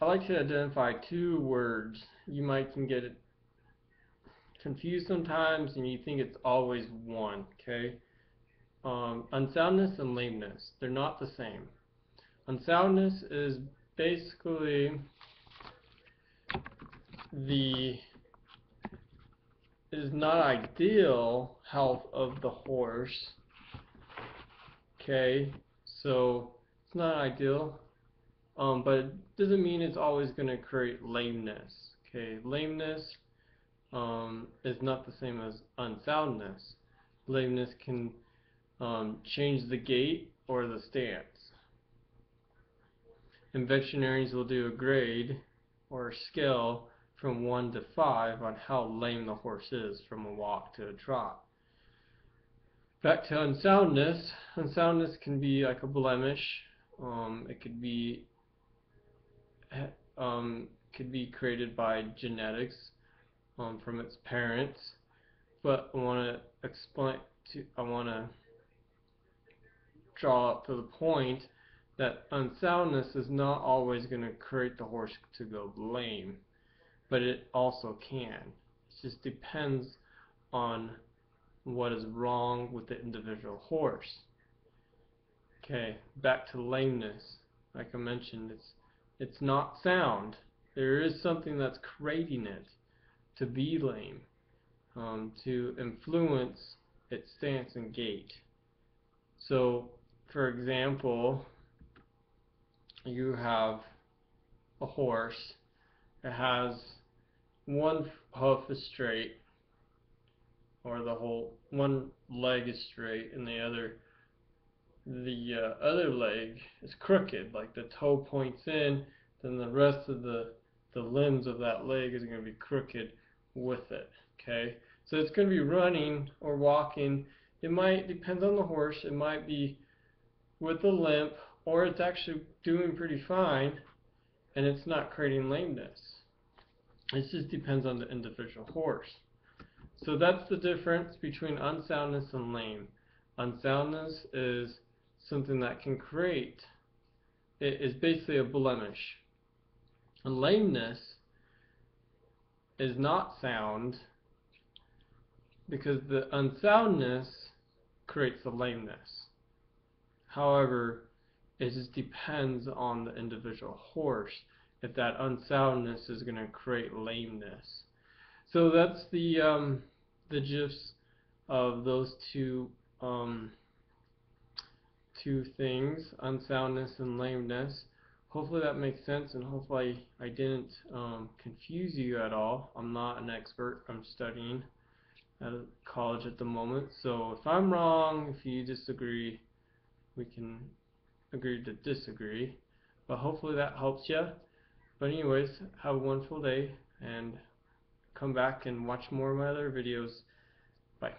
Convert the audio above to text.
I like to identify two words. You might can get it confused sometimes, and you think it's always one. Okay, unsoundness and lameness. They're not the same. Unsoundness is basically the is not ideal health of the horse. Okay, so it's not ideal, but it doesn't mean it's always going to create lameness. Okay, lameness is not the same as unsoundness. Lameness can change the gait or the stance. And veterinarians will do a grade or a scale from 1 to 5 on how lame the horse is from a walk to a trot. Back to unsoundness. Unsoundness can be like a blemish. It could be created by genetics from its parents. But I want to draw up to the point that unsoundness is not always going to create the horse to go lame, but it also can. It just depends on what is wrong with the individual horse. Okay, back to lameness. Like I mentioned, it's not sound. There is something that's creating it to be lame, to influence its stance and gait. So, for example, you have a horse that has one hoof is straight, or the whole one leg is straight, and the other leg is crooked, like the toe points in, then the rest of the limbs of that leg is going to be crooked with it. Okay, so it's going to be running or walking. It might depend on the horse. It might be with a limp, or it's actually doing pretty fine, and it's not creating lameness. It just depends on the individual horse. So that's the difference between unsoundness and lame. Unsoundness is something that can create, it is basically a blemish. And lameness is not sound because the unsoundness creates the lameness. However, it just depends on the individual horse if that unsoundness is going to create lameness. So that's the gist of those two things, unsoundness and lameness. Hopefully that makes sense, and hopefully I didn't confuse you at all. I'm not an expert. I'm studying at a college at the moment. So if I'm wrong, if you disagree, we can agree to disagree. But hopefully that helps you. But anyways, have a wonderful day, and come back and watch more of my other videos. Bye.